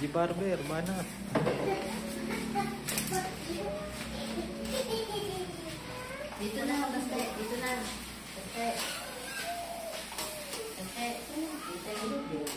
Di barber, banat. Dito na, basta. Dito na. Basta. Basta. Dito.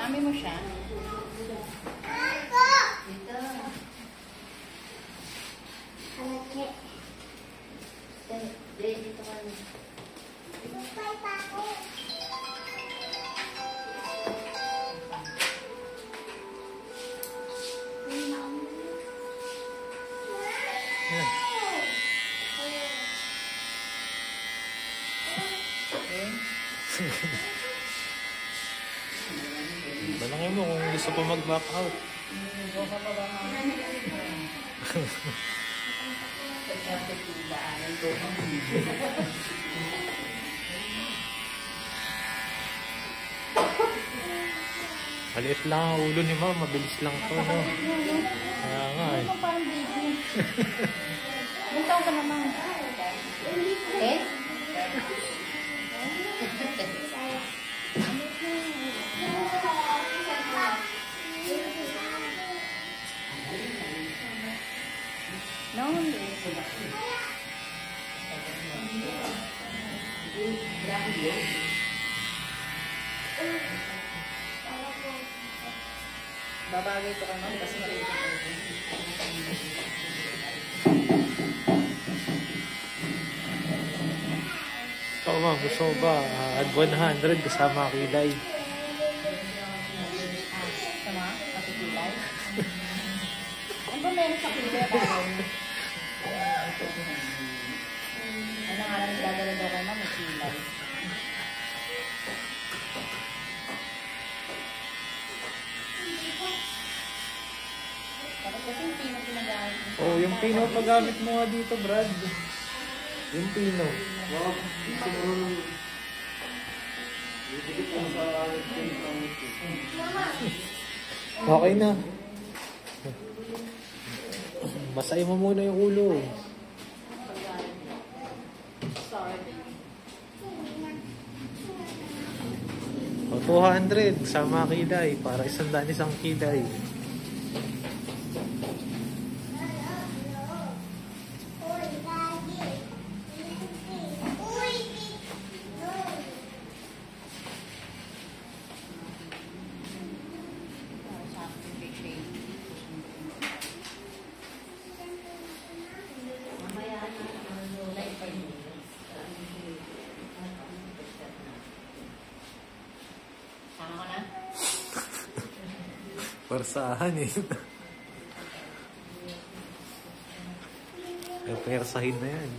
Mami mo siya? Dito. Dito ka na. Balangin mo kung gusto pa mag-back out. Maliit lang ang ulo ni Ma'am, mabilis lang to, no? Kaya nga eh. Ilang taon ka naman? Eh? No, hindi. Babagay ko ka naman kasi maliit. Ikaw Ma'am, gusto mo ba? Add 100 kasama kilay. Sama? Makikilay? Ano ba meron sa kilay? Ano nga lang dadala daw kayo na may kilay? Tapos kasi yung pino pinagamit mo. Oh, yung pino paggamit mo nga dito, Brad. Yung pino. Okay na. Basahin mo muna yung ulo. O, 200 sama kilay para 100 isang kilay. Sama ko na? Persahan eh. Persahin na yan.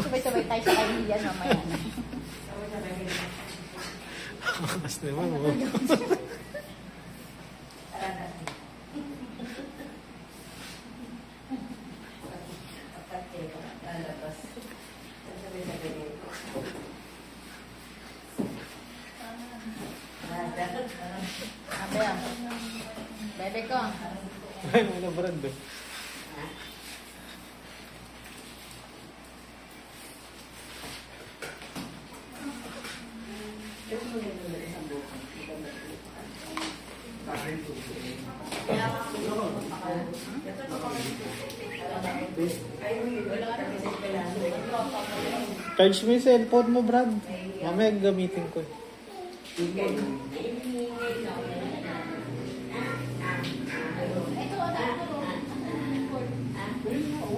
Sabay-sabay tayo sa kaibigan mamaya na. Mas naman mo. Bebe ko. Ay, wala brand eh. Charge mo yung cellphone mo, Brad. Mamaya gamitin ko.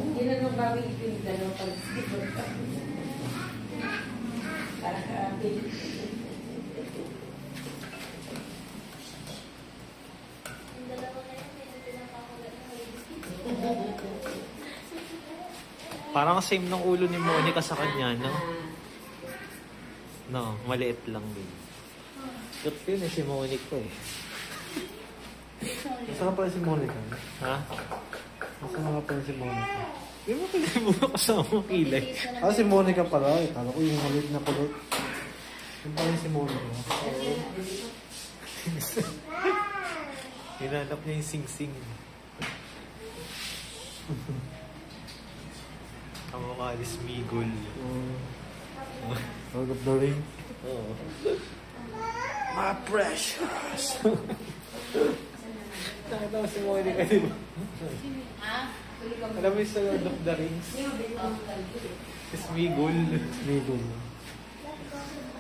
Hindi na nung bago ipinigdan ng pag-sipot. Parang karami. Parang same ng ulo ni Monica sa kanya, no? No, maliit lang din. Cute yun eh, si Monica eh. Masarap pala si Monica. Ha? Masarap pala si Monica. Di ba kaya mo kasama kilay? Ah, si Monica pala. Kala ko yung maliit na kulot. Yung pala si Monica. Hinanap niya yung sing-sing. Ang mukha ni Smigol. Lord of the Rings. Oo. My precious! Nakita mo si Monica, di ba? Ha? Alam mo yung sa Lord of the Rings? Si Smigol. Smigol.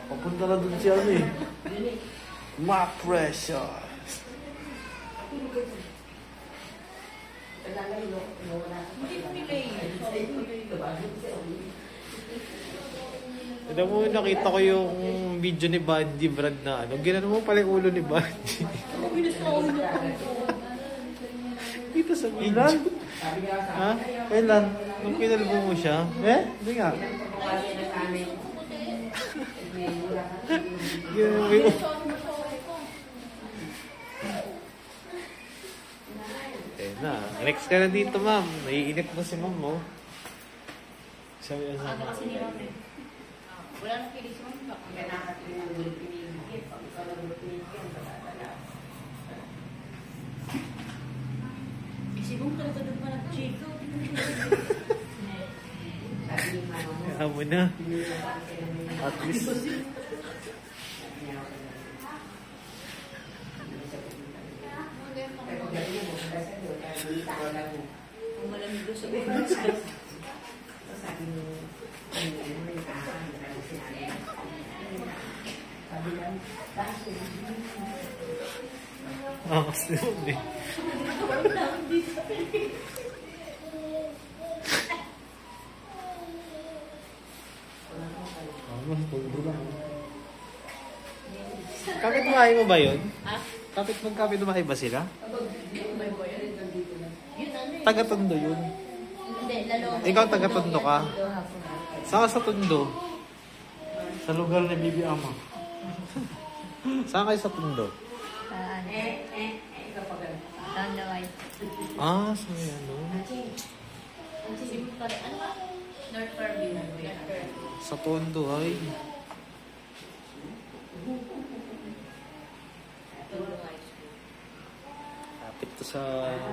Papunta na dun siya ano eh. My precious! Alam mo, nakita ko yung video ni Banji Brad na ano. Ginano mo pala yung ulo ni Banji. Dito sa video. Ilan? Ha? Kailan? Nung kinalbo mo siya? Eh? Hindi nga. Ginano mo yung... Eh na, next ka na dito, ma'am. Naiinip mo si ma'am mo. Sabi na sa Kasi ni Ma'am eh. Wala nang kilig si Ma'am. Si Ma'am talaga doon pa nag-chico. kaya mo na. At least. Kung malamig doon sa bukas. Kasi yun eh. Tulog lang. Kapit-bahay mo ba yun? Ha? Magkapit-bahay ba sila? Yun ano eh. Taga-Tondo yun. Hindi, lalo. Ikaw taga-Tondo ka? Saan ka sa Tondo? Sa lugar ni Bibi Ama. Saan kayo sa Tondo? Tandaway. Ah, sa may ano? Ano ba? North Fairview. Sa Tondo ay. Kapit to sa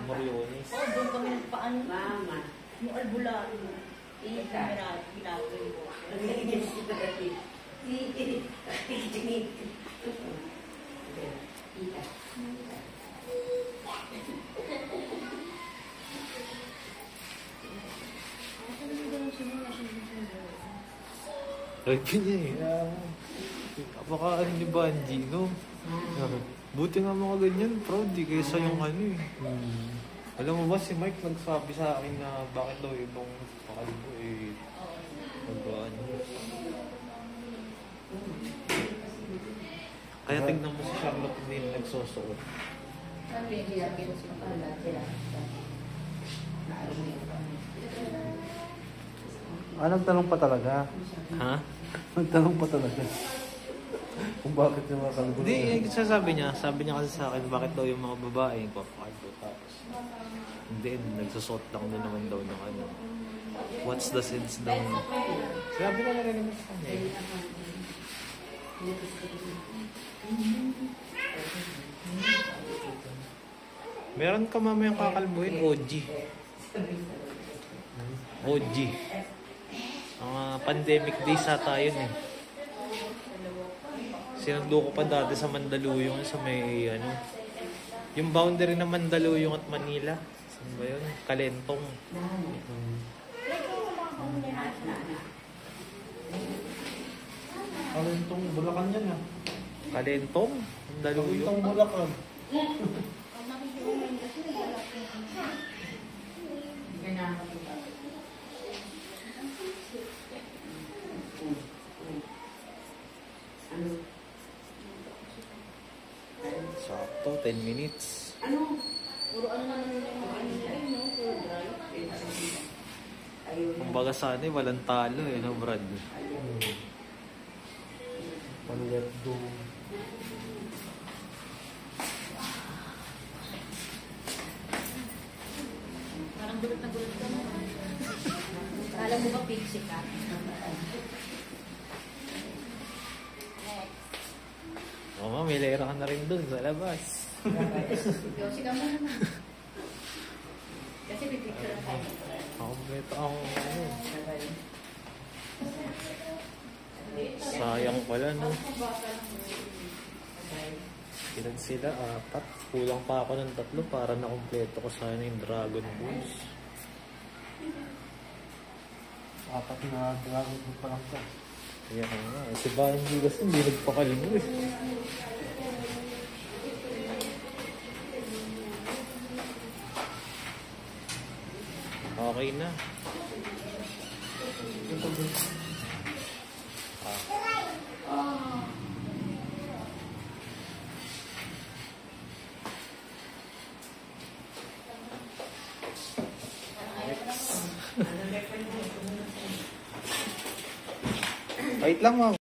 Moriones. Oh, doon kami nagpaano. Mama. Yung albularyo. Pinapin ko. Ay, niya eh. Baka ano ni Banji, no? Buti nga mga ganyan, proud di kaysa yung ano eh. Alam mo ba, si Mike nagsabi sa akin na bakit daw ibang pakalbo eh. Ano. Kaya tignan mo si Charlotte hindi nagsusuot. Ah, nagtanong pa talaga. Ha? Nagtanong pa talaga. Kung bakit yung mga kalbo. Hindi, sabi niya kasi sa akin, bakit daw yung mga babae papakalbo tapos. Hindi, nagsusuot lang din naman daw ng ano. What's the sense daw? Sabi ko na rin naman sa kanya. Meron ka mamayang kakalbuhin, OG. OG. Mga pandemic days ata yun eh. Sinundo ko pa dati sa Mandaluyong sa may ano. Yung boundary ng Mandaluyong at Manila. Saan ba yun? Kalentong. Kalentong Bulacan yan ah. Kalentong? Mandaluyong? Kalentong Bulacan. Sakto, 10 minutes. Puro ano naman yung ano nila, no? Puro dry. Ang Kumbaga sana walang talo eh, no Brad? Pan-let go. Parang gulat na gulat ka mo. Alam mo ba pixie ka? Oo nga, may lera ka na rin dun sa labas. Yosi ka mo naman. Kasi may picture na tayo. Kompleto ako ano. Sayang pala no. Ilan sila? 4. Kulang pa ako ng 3 para na kompleto ko sana yung Dragon Balls. 4 na Dragon Ball pa lang ka. Kaya nga, si Banji kasi hindi nagpakalimo eh. Okay na. Wait lang, ma'am.